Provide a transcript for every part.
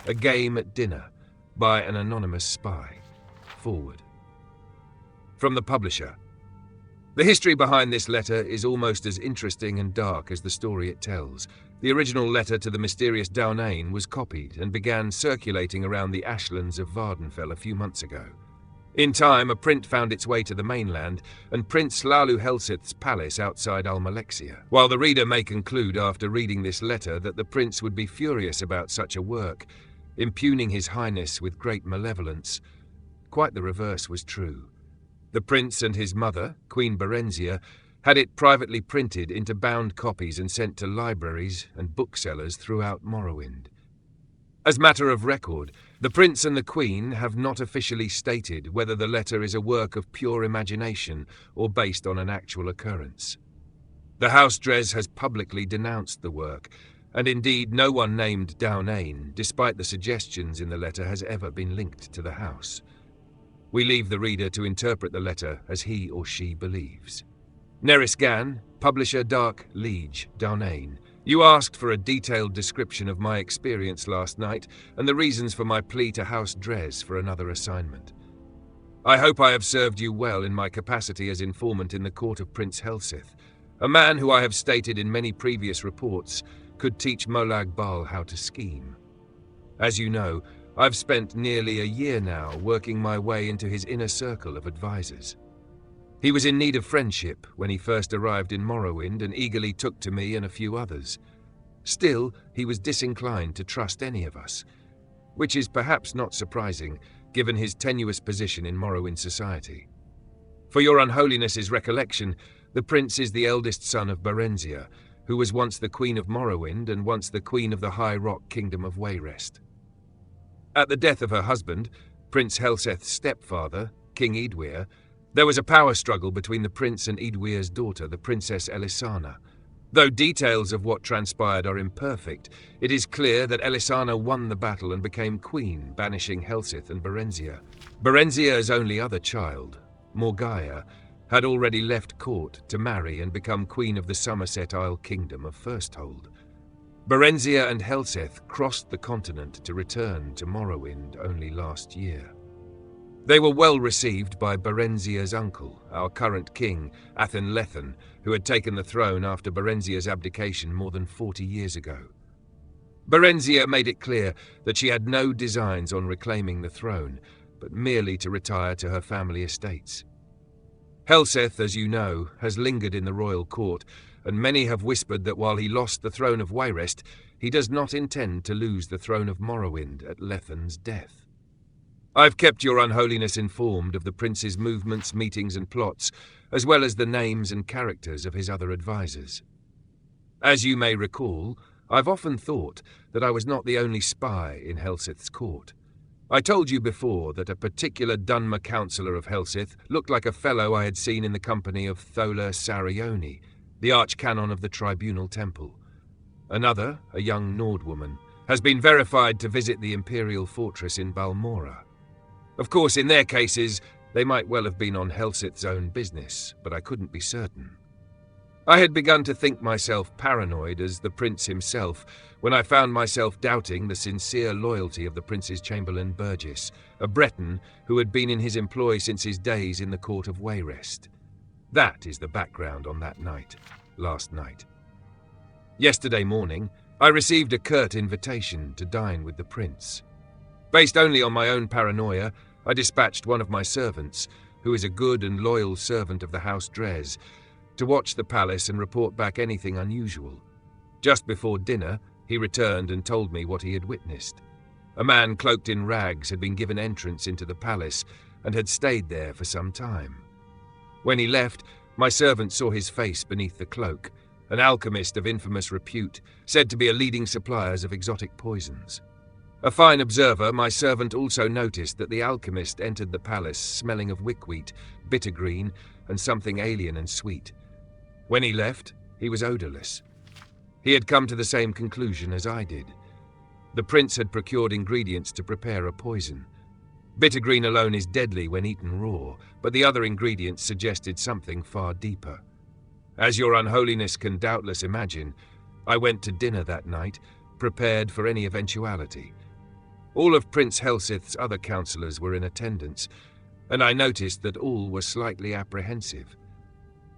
A Game at Dinner, by an anonymous spy. Forward. From the publisher. The history behind this letter is almost as interesting and dark as the story it tells. The original letter to the mysterious Downane was copied and began circulating around the ashlands of Vardenfell a few months ago. In time, a print found its way to the mainland and Prince Lalu Helsith's palace outside Almalexia. While the reader may conclude after reading this letter that the prince would be furious about such a work, impugning his highness with great malevolence, quite the reverse was true. The prince and his mother, Queen Berenzia, had it privately printed into bound copies and sent to libraries and booksellers throughout Morrowind. As matter of record, the prince and the queen have not officially stated whether the letter is a work of pure imagination or based on an actual occurrence. The House Dres has publicly denounced the work, and indeed no one named Downane, despite the suggestions in the letter, has ever been linked to the house. We leave the reader to interpret the letter as he or she believes. Neris Gan, publisher Dark Liege, Downane. You asked for a detailed description of my experience last night and the reasons for my plea to House Dres for another assignment. I hope I have served you well in my capacity as informant in the court of Prince Helsith, a man who I have stated in many previous reports could teach Molag Bal how to scheme. As you know, I've spent nearly a year now working my way into his inner circle of advisors. He was in need of friendship when he first arrived in Morrowind and eagerly took to me and a few others. Still, he was disinclined to trust any of us, which is perhaps not surprising given his tenuous position in Morrowind society. For your Unholiness's recollection, the prince is the eldest son of Berenzia, who was once the Queen of Morrowind and once the Queen of the High Rock Kingdom of Wayrest. At the death of her husband, Prince Helseth's stepfather, King Eadwyr, there was a power struggle between the prince and Eadwyr's daughter, the Princess Elisana. Though details of what transpired are imperfect, it is clear that Elisana won the battle and became queen, banishing Helsith and Berenzia. Berenzia's only other child, Morgaya, had already left court to marry and become queen of the Somerset Isle Kingdom of Firsthold. Berenzia and Helseth crossed the continent to return to Morrowind only last year. They were well received by Berenzia's uncle, our current king, Athen Lethen, who had taken the throne after Berenzia's abdication more than 40 years ago. Berenzia made it clear that she had no designs on reclaiming the throne, but merely to retire to her family estates. Helseth, as you know, has lingered in the royal court, and many have whispered that while he lost the throne of Wayrest, he does not intend to lose the throne of Morrowind at Lethen's death. I've kept your Unholiness informed of the prince's movements, meetings and plots, as well as the names and characters of his other advisors. As you may recall, I've often thought that I was not the only spy in Helsith's court. I told you before that a particular Dunmer councillor of Helsith looked like a fellow I had seen in the company of Thola Sarioni, the archcanon of the Tribunal Temple. Another, a young Nord woman, has been verified to visit the Imperial Fortress in Balmora. Of course, in their cases, they might well have been on Helsith's own business, but I couldn't be certain. I had begun to think myself paranoid as the prince himself when I found myself doubting the sincere loyalty of the prince's chamberlain Burgess, a Breton who had been in his employ since his days in the court of Wayrest. That is the background on that night, last night. Yesterday morning, I received a curt invitation to dine with the prince. Based only on my own paranoia, I dispatched one of my servants, who is a good and loyal servant of the House Dres, to watch the palace and report back anything unusual. Just before dinner, he returned and told me what he had witnessed. A man cloaked in rags had been given entrance into the palace and had stayed there for some time. When he left, my servant saw his face beneath the cloak, an alchemist of infamous repute, said to be a leading supplier of exotic poisons. A fine observer, my servant also noticed that the alchemist entered the palace smelling of wickweed, bittergreen, and something alien and sweet. When he left, he was odorless. He had come to the same conclusion as I did. The prince had procured ingredients to prepare a poison. Bittergreen alone is deadly when eaten raw, but the other ingredients suggested something far deeper. As your Unholiness can doubtless imagine, I went to dinner that night, prepared for any eventuality. All of Prince Helsith's other councillors were in attendance, and I noticed that all were slightly apprehensive.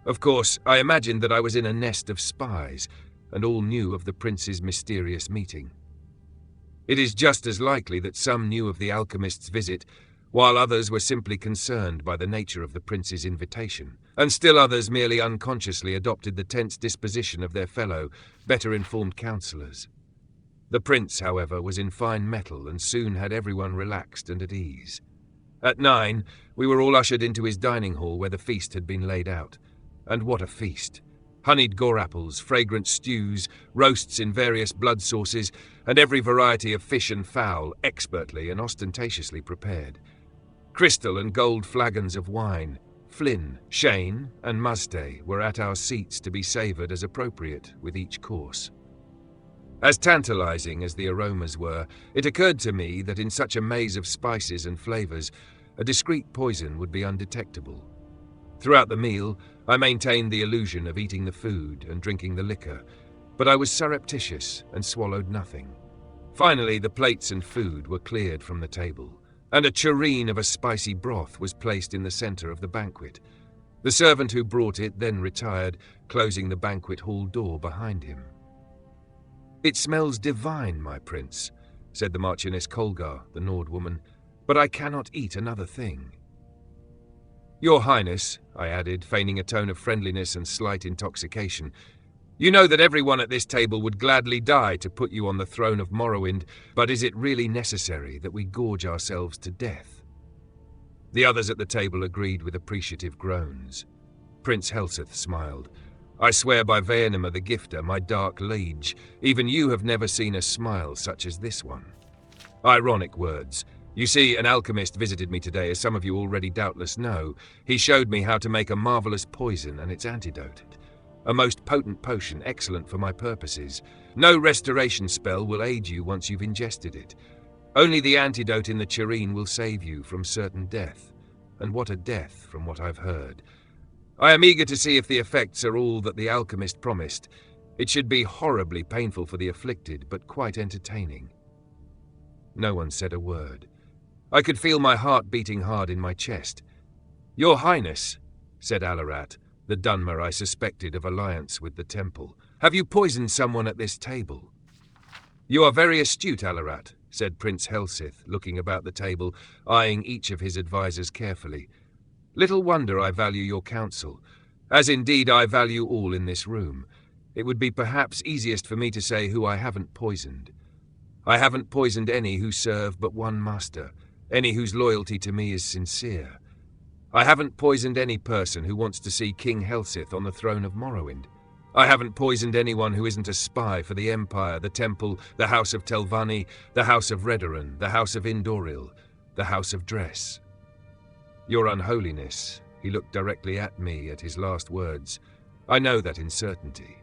Of course, I imagined that I was in a nest of spies, and all knew of the prince's mysterious meeting. It is just as likely that some knew of the alchemist's visit, while others were simply concerned by the nature of the prince's invitation, and still others merely unconsciously adopted the tense disposition of their fellow, better-informed councillors. The prince, however, was in fine mettle and soon had everyone relaxed and at ease. At 9, we were all ushered into his dining hall where the feast had been laid out. And what a feast! Honeyed gore-apples, fragrant stews, roasts in various blood sauces, and every variety of fish and fowl expertly and ostentatiously prepared. Crystal and gold flagons of wine, Flynn, Shane, and Mustay were at our seats to be savoured as appropriate with each course. As tantalizing as the aromas were, it occurred to me that in such a maze of spices and flavors, a discreet poison would be undetectable. Throughout the meal, I maintained the illusion of eating the food and drinking the liquor, but I was surreptitious and swallowed nothing. Finally, the plates and food were cleared from the table, and a tureen of a spicy broth was placed in the center of the banquet. The servant who brought it then retired, closing the banquet hall door behind him. "It smells divine, my prince," said the Marchioness Colgar, the Nord woman, "but I cannot eat another thing." "Your Highness," I added, feigning a tone of friendliness and slight intoxication, "you know that everyone at this table would gladly die to put you on the throne of Morrowind, but is it really necessary that we gorge ourselves to death?" The others at the table agreed with appreciative groans. Prince Helsith smiled. "I swear by Vaenema the Gifter, my dark liege, even you have never seen a smile such as this one." Ironic words. You see, an alchemist visited me today, as some of you already doubtless know. He showed me how to make a marvelous poison and its antidote. A most potent potion, excellent for my purposes. No restoration spell will aid you once you've ingested it. Only the antidote in the tureen will save you from certain death. And what a death, from what I've heard. I am eager to see if the effects are all that the alchemist promised. It should be horribly painful for the afflicted, but quite entertaining. No one said a word. I could feel my heart beating hard in my chest. "Your Highness," said Alarat, the Dunmer I suspected of alliance with the temple, "have you poisoned someone at this table?" "You are very astute, Alarat," said Prince Helsith, looking about the table, eyeing each of his advisers carefully. "Little wonder I value your counsel, as indeed I value all in this room. It would be perhaps easiest for me to say who I haven't poisoned. I haven't poisoned any who serve but one master, any whose loyalty to me is sincere. I haven't poisoned any person who wants to see King Helsith on the throne of Morrowind. I haven't poisoned anyone who isn't a spy for the Empire, the Temple, the House of Telvanni, the House of Redoran, the House of Indoril, the House of Dress. Your Unholiness," he looked directly at me at his last words, "I know that in certainty.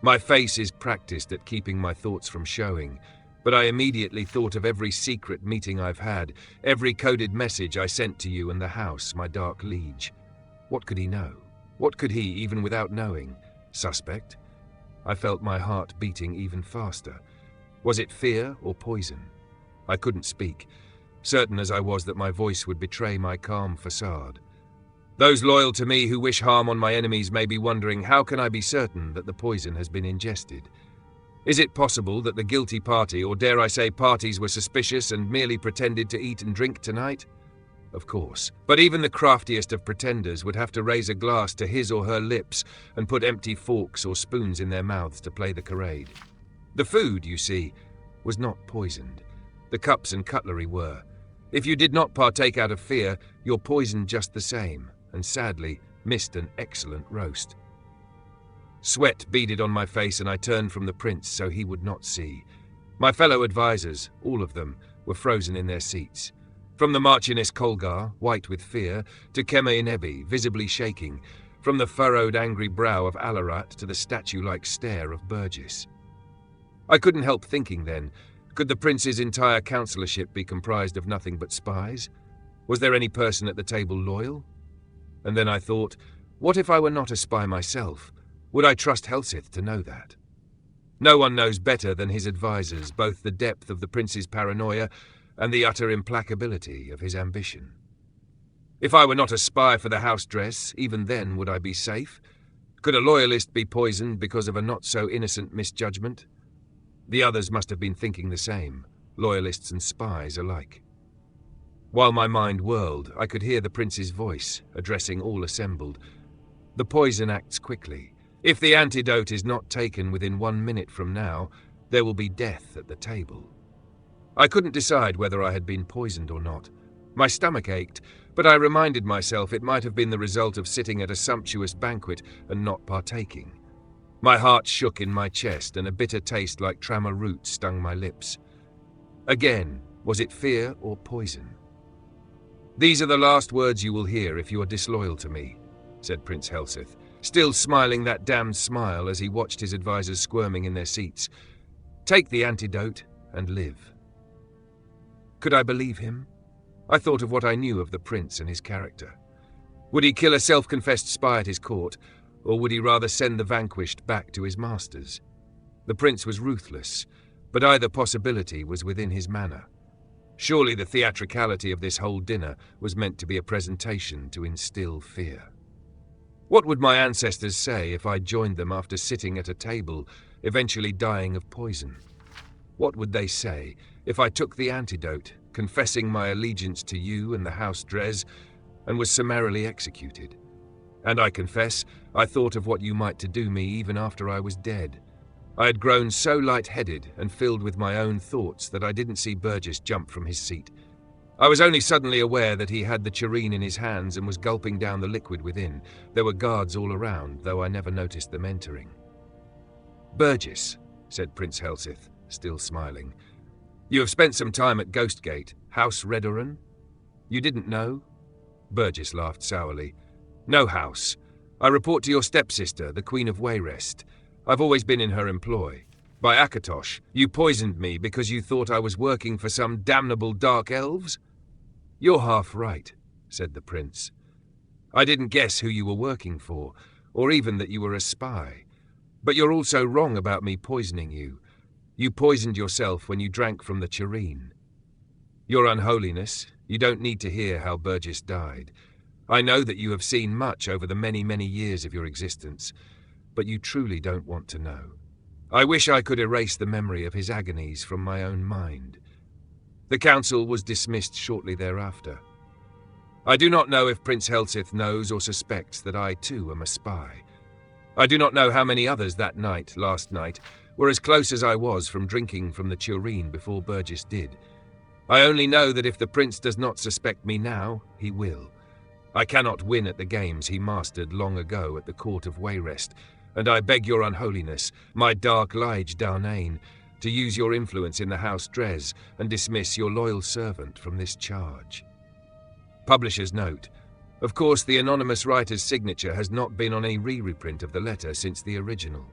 My face is practiced at keeping my thoughts from showing, but I immediately thought of every secret meeting I've had, every coded message I sent to you and the house, my dark liege. What could he know? What could he, even without knowing? Suspect? I felt my heart beating even faster. Was it fear or poison? I couldn't speak, certain as I was that my voice would betray my calm facade. Those loyal to me who wish harm on my enemies may be wondering, how can I be certain that the poison has been ingested? Is it possible that the guilty party, or dare I say parties, were suspicious and merely pretended to eat and drink tonight? Of course. But even the craftiest of pretenders would have to raise a glass to his or her lips and put empty forks or spoons in their mouths to play the charade. The food, you see, was not poisoned. The cups and cutlery were. If you did not partake out of fear, you're poisoned just the same, and sadly missed an excellent roast. Sweat beaded on my face, and I turned from the prince so he would not see. My fellow advisers, all of them, were frozen in their seats. From the Marchioness Colgar, white with fear, to Kema Inebi, visibly shaking, from the furrowed, angry brow of Alarat to the statue-like stare of Burgess. I couldn't help thinking then, could the prince's entire councillorship be comprised of nothing but spies? Was there any person at the table loyal? And then I thought, what if I were not a spy myself? Would I trust Helsith to know that? No one knows better than his advisers both the depth of the prince's paranoia and the utter implacability of his ambition. If I were not a spy for the house dress, even then would I be safe? Could a loyalist be poisoned because of a not-so-innocent misjudgment? The others must have been thinking the same, loyalists and spies alike. While my mind whirled, I could hear the prince's voice, addressing all assembled. The poison acts quickly. If the antidote is not taken within 1 minute from now, there will be death at the table. I couldn't decide whether I had been poisoned or not. My stomach ached, but I reminded myself it might have been the result of sitting at a sumptuous banquet and not partaking. My heart shook in my chest, and a bitter taste like trammer root stung my lips. Again, was it fear or poison? "These are the last words you will hear if you are disloyal to me," said Prince Helseth, still smiling that damned smile as he watched his advisors squirming in their seats. "Take the antidote and live." Could I believe him? I thought of what I knew of the prince and his character. Would he kill a self-confessed spy at his court, or would he rather send the vanquished back to his masters? The prince was ruthless, but either possibility was within his manner. Surely the theatricality of this whole dinner was meant to be a presentation to instill fear. What would my ancestors say if I joined them after sitting at a table, eventually dying of poison? What would they say if I took the antidote, confessing my allegiance to you and the House Dres, and was summarily executed? And I confess, I thought of what you might to do me even after I was dead. I had grown so light-headed and filled with my own thoughts that I didn't see Burgess jump from his seat. I was only suddenly aware that he had the tureen in his hands and was gulping down the liquid within. There were guards all around, though I never noticed them entering. "Burgess," said Prince Helseth, still smiling, "you have spent some time at Ghostgate, House Redoran? You didn't know?" Burgess laughed sourly. "No, House. I report to your stepsister, the Queen of Wayrest. I've always been in her employ. By Akatosh, you poisoned me because you thought I was working for some damnable dark elves?" "You're half right," said the prince. "I didn't guess who you were working for, or even that you were a spy. But you're also wrong about me poisoning you. You poisoned yourself when you drank from the tureen. Your Unholiness, you don't need to hear how Burgess died. I know that you have seen much over the many, many years of your existence, but you truly don't want to know. I wish I could erase the memory of his agonies from my own mind." The council was dismissed shortly thereafter. I do not know if Prince Helseth knows or suspects that I too am a spy. I do not know how many others that night, last night, were as close as I was from drinking from the tureen before Burgess did. I only know that if the prince does not suspect me now, he will. I cannot win at the games he mastered long ago at the court of Wayrest, and I beg your Unholiness, my dark Lige Darnane, to use your influence in the House Dres and dismiss your loyal servant from this charge. Publisher's note. Of course, the anonymous writer's signature has not been on a re-reprint of the letter since the original.